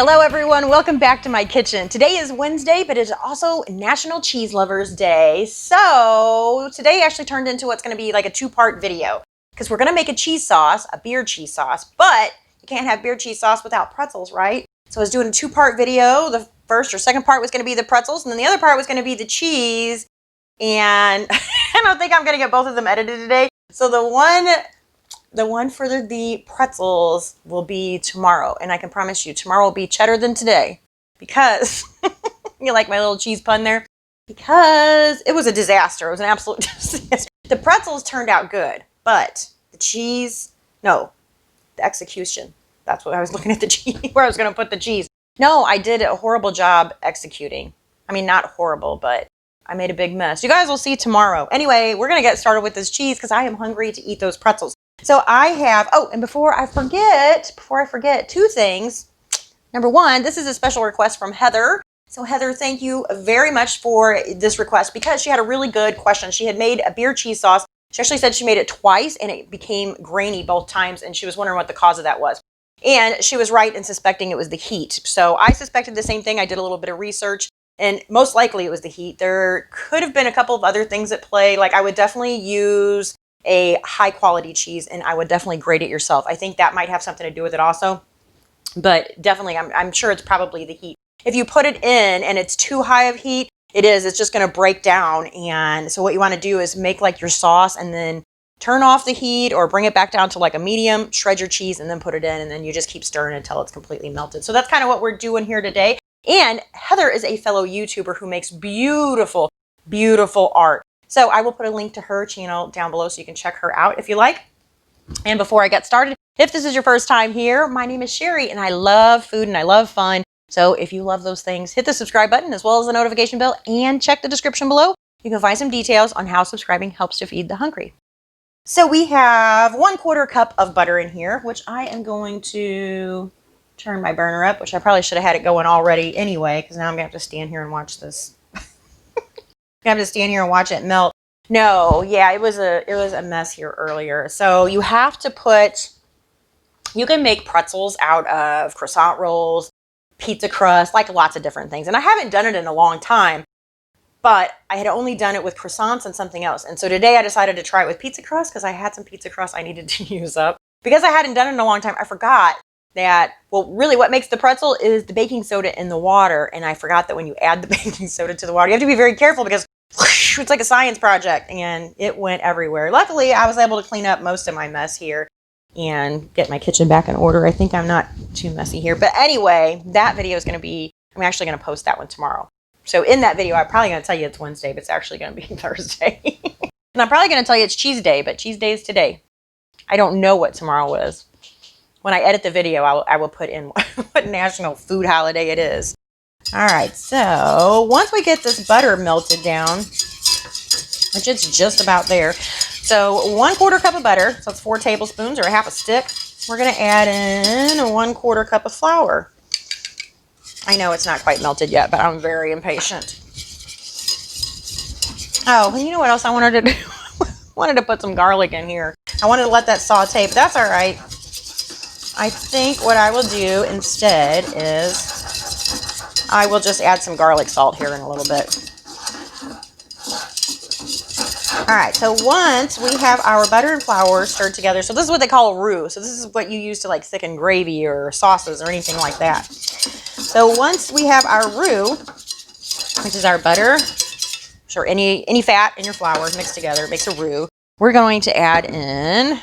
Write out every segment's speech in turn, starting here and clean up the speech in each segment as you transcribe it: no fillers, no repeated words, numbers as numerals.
Hello everyone, welcome back to my kitchen. Today is Wednesday, but it's also National Cheese Lovers Day. So today actually turned into what's going to be like a two-part video because we're going to make a cheese sauce, a beer cheese sauce, but you can't have beer cheese sauce without pretzels, right? So I was doing a two-part video. The first or second part was going to be the pretzels, and then the other part was going to be the cheese. And I don't think I'm going to get both of them edited today. So the one for the pretzels will be tomorrow. And I can promise you, tomorrow will be cheddar than today. Because, you like my little cheese pun there? Because it was a disaster. It was an absolute disaster. The pretzels turned out good, but the cheese, no, the execution. That's what I was looking at the cheese, where I was going to put the cheese. No, I did a horrible job executing. I mean, not horrible, but I made a big mess. You guys will see tomorrow. Anyway, we're going to get started with this cheese because I am hungry to eat those pretzels. So I have, oh, and before I forget, two things. Number one, this is a special request from Heather. So Heather, thank you very much for this request because she had a really good question. She had made a beer cheese sauce. She actually said she made it twice and it became grainy both times, and she was wondering what the cause of that was. And she was right in suspecting it was the heat. So I suspected the same thing. I did a little bit of research, and most likely it was the heat. There could have been a couple of other things at play. Like I would definitely use a high quality cheese, and I would definitely grate it yourself. I think that might have something to do with it also. But definitely, I'm sure it's probably the heat. If you put it in and it's too high of heat, it's just going to break down. And so what you want to do is make like your sauce and then turn off the heat or bring it back down to like a medium, shred your cheese and then put it in, and then you just keep stirring until it's completely melted. So that's kind of what we're doing here today. And Heather is a fellow YouTuber who makes beautiful, beautiful art. So I will put a link to her channel down below so you can check her out if you like. And before I get started, if this is your first time here, my name is Cheri and I love food and I love fun. So if you love those things, hit the subscribe button as well as the notification bell and check the description below. You can find some details on how subscribing helps to feed the hungry. So we have 1/4 cup of butter in here, which I am going to turn my burner up, which I probably should have had it going already anyway, because now I'm going to have to stand here and watch this. I have to stand here and watch it melt. No, yeah, it was a mess here earlier. So you have to you can make pretzels out of croissant rolls, pizza crust, like lots of different things. And I haven't done it in a long time, but I had only done it with croissants and something else. And so today I decided to try it with pizza crust because I had some pizza crust I needed to use up. Because I hadn't done it in a long time, I forgot that, well, really what makes the pretzel is the baking soda in the water. And I forgot that when you add the baking soda to the water, you have to be very careful because it's like a science project and it went everywhere. Luckily, I was able to clean up most of my mess here and get my kitchen back in order. I think I'm not too messy here. But anyway, that video is going to be, I'm actually going to post that one tomorrow. So in that video, I'm probably going to tell you it's Wednesday, but it's actually going to be Thursday. And I'm probably going to tell you it's cheese day, but cheese day is today. I don't know what tomorrow is. When I edit the video, I will put in what national food holiday it is. All right, so once we get this butter melted down, which it's just about there. So 1/4 cup of butter, so it's 4 tablespoons or a half a stick. We're going to add in a 1/4 cup of flour. I know it's not quite melted yet, but I'm very impatient. Oh, and you know what else I wanted to do? Wanted to put some garlic in here. I wanted to let that saute, but that's all right. I think what I will do instead is I will just add some garlic salt here in a little bit. All right, so once we have our butter and flour stirred together, so this is what they call a roux. So this is what you use to like thicken gravy or sauces or anything like that. So once we have our roux, which is our butter, or any fat in your flour mixed together, it makes a roux. We're going to add in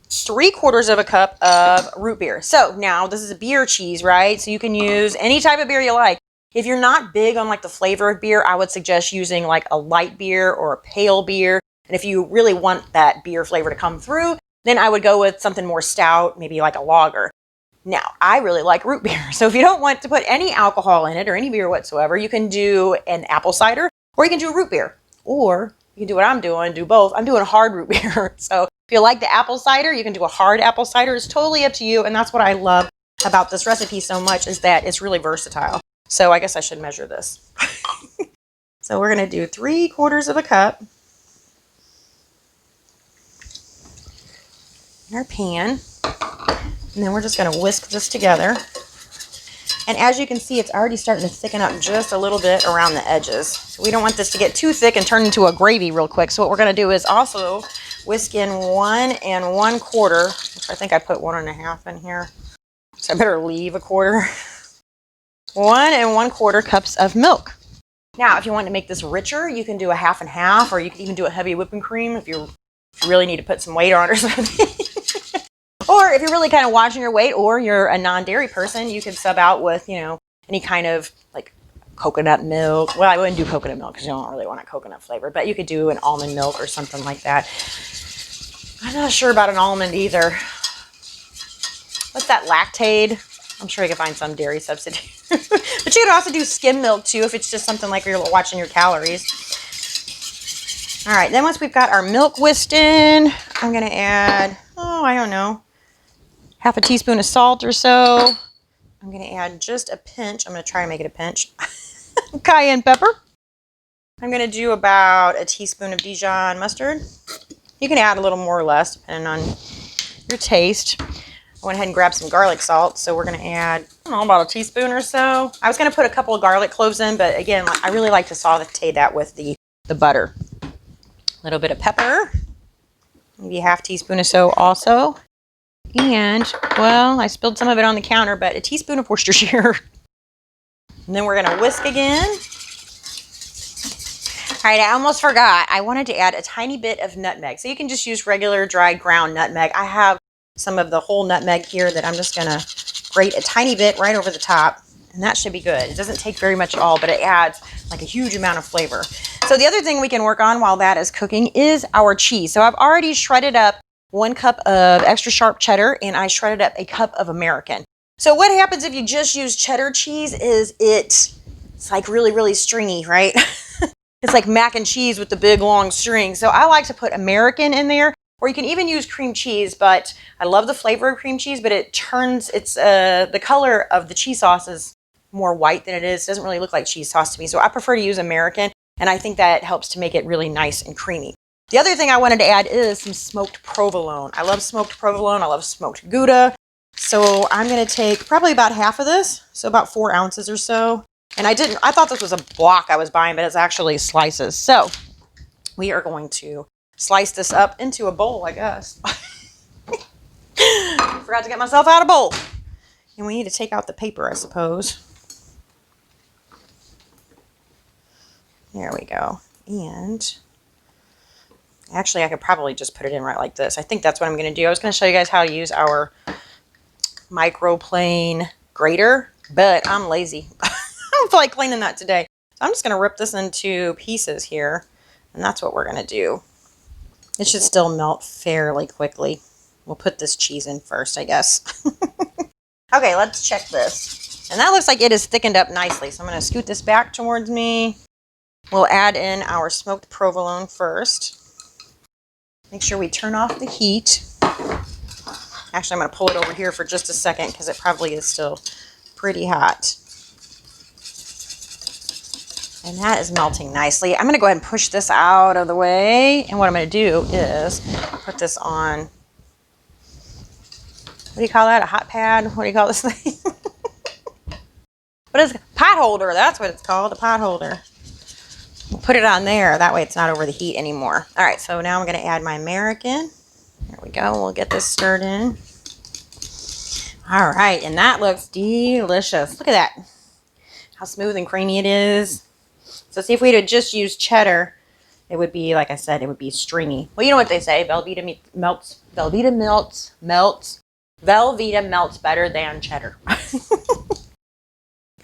3/4 cup of root beer. So now this is a beer cheese, right? So you can use any type of beer you like. If you're not big on like the flavor of beer, I would suggest using like a light beer or a pale beer. And if you really want that beer flavor to come through, then I would go with something more stout, maybe like a lager. Now, I really like root beer. So if you don't want to put any alcohol in it or any beer whatsoever, you can do an apple cider or you can do root beer. Or you can do what I'm doing, do both. I'm doing hard root beer. So if you like the apple cider, you can do a hard apple cider. It's totally up to you. And that's what I love about this recipe so much, is that it's really versatile. So I guess I should measure this. So we're going to do 3/4 cup in our pan. And then we're just going to whisk this together. And as you can see, it's already starting to thicken up just a little bit around the edges. So we don't want this to get too thick and turn into a gravy real quick. So what we're going to do is also whisk in 1 1/4, which I think I put 1 1/2 in here. So I better leave a quarter. 1 1/4 cups of milk. Now, if you want to make this richer, you can do a 1/2 and 1/2, or you can even do a heavy whipping cream if you really need to put some weight on or something. Or if you're really kind of watching your weight, or you're a non-dairy person, you could sub out with, you know, any kind of like coconut milk. Well, I wouldn't do coconut milk because you don't really want a coconut flavor, but you could do an almond milk or something like that. I'm not sure about an almond either. What's that, Lactaid? I'm sure you can find some dairy substitute. But you could also do skim milk too if it's just something like you're watching your calories. All right, then once we've got our milk whisked in, I'm going to add, I don't know, 1/2 teaspoon of salt or so. I'm going to add just a pinch. I'm going to try and make it a pinch. Cayenne pepper. I'm going to do about a teaspoon of Dijon mustard. You can add a little more or less depending on your taste. I went ahead and grabbed some garlic salt, so we're going to add, I don't know, about a teaspoon or so. I was going to put a couple of garlic cloves in, but again, I really like to saute that with the butter. A little bit of pepper, maybe a 1/2 teaspoon or so also. And, well, I spilled some of it on the counter, but a teaspoon of Worcestershire. And then we're going to whisk again. All right, I almost forgot. I wanted to add a tiny bit of nutmeg. So you can just use regular dried ground nutmeg. I have some of the whole nutmeg here that I'm just going to grate a tiny bit right over the top. And that should be good. It doesn't take very much at all, but it adds like a huge amount of flavor. So the other thing we can work on while that is cooking is our cheese. So I've already shredded up 1 cup of extra sharp cheddar, and I shredded up a cup of American. So what happens if you just use cheddar cheese is it's like really, really stringy, right? It's like mac and cheese with the big long string. So I like to put American in there, or you can even use cream cheese, but I love the flavor of cream cheese, but it turns, the color of the cheese sauce is more white than it is. It doesn't really look like cheese sauce to me. So I prefer to use American, and I think that helps to make it really nice and creamy. The other thing I wanted to add is some smoked provolone. I love smoked provolone. I love smoked Gouda. So I'm going to take probably about 1/2 of this, so about 4 ounces or so. And I thought this was a block I was buying, but it's actually slices. So we are going to slice this up into a bowl, I guess. Forgot to get myself out a bowl. And we need to take out the paper, I suppose. There we go. And actually, I could probably just put it in right like this. I think that's what I'm going to do. I was going to show you guys how to use our microplane grater, but I'm lazy. I don't feel like cleaning that today. So I'm just going to rip this into pieces here, and that's what we're going to do. It should still melt fairly quickly. We'll put this cheese in first, I guess. Okay, let's check this. And that looks like it is thickened up nicely. So I'm going to scoot this back towards me. We'll add in our smoked provolone first. Make sure we turn off the heat. Actually, I'm going to pull it over here for just a second because it probably is still pretty hot. And that is melting nicely. I'm going to go ahead and push this out of the way. And what I'm going to do is put this on, what do you call that? A hot pad? What do you call this thing? What is it? Pot holder. That's what it's called, a pot holder. We'll put it on there. That way it's not over the heat anymore. All right, so now I'm going to add my American. There we go. We'll get this stirred in. All right, and that looks delicious. Look at that. How smooth and creamy it is. So see, if we had just used cheddar, it would be, like I said, it would be stringy. Well, you know what they say, Velveeta melts better than cheddar.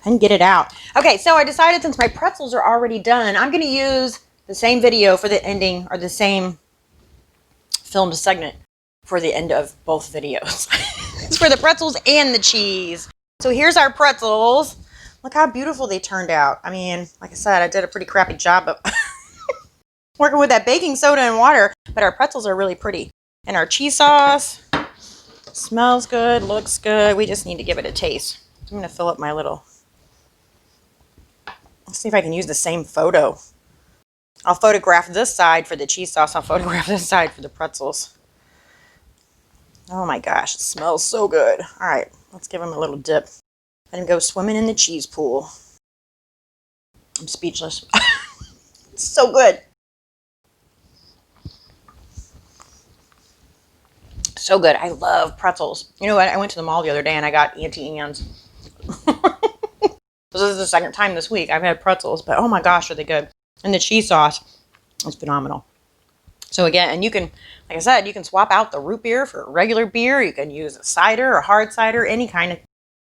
Couldn't get it out. Okay, so I decided since my pretzels are already done, I'm going to use the same video for the ending, or the same filmed segment for the end of both videos. It's for the pretzels and the cheese. So here's our pretzels. Look how beautiful they turned out. I mean, like I said, I did a pretty crappy job of working with that baking soda and water, but our pretzels are really pretty. And our cheese sauce smells good, looks good. We just need to give it a taste. I'm going to fill up my little... Let's see if I can use the same photo. I'll photograph this side for the cheese sauce. I'll photograph this side for the pretzels. Oh my gosh, it smells so good. All right, let's give them a little dip. and go swimming in the cheese pool. I'm speechless. It's so good. So good. I love pretzels. You know what? I went to the mall the other day and I got Auntie Anne's. This is the second time this week I've had pretzels, but oh my gosh, are they good. And the cheese sauce is phenomenal. So again, and you can, like I said, you can swap out the root beer for regular beer. You can use a cider or hard cider, any kind of,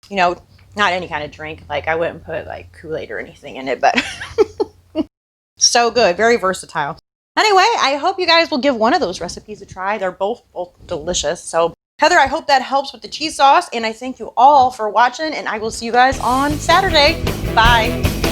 you know, not any kind of drink. Like I wouldn't put like Kool-Aid or anything in it, but so good. Very versatile. Anyway, I hope you guys will give one of those recipes a try. They're both delicious. So Heather, I hope that helps with the cheese sauce. And I thank you all for watching, and I will see you guys on Saturday. Bye.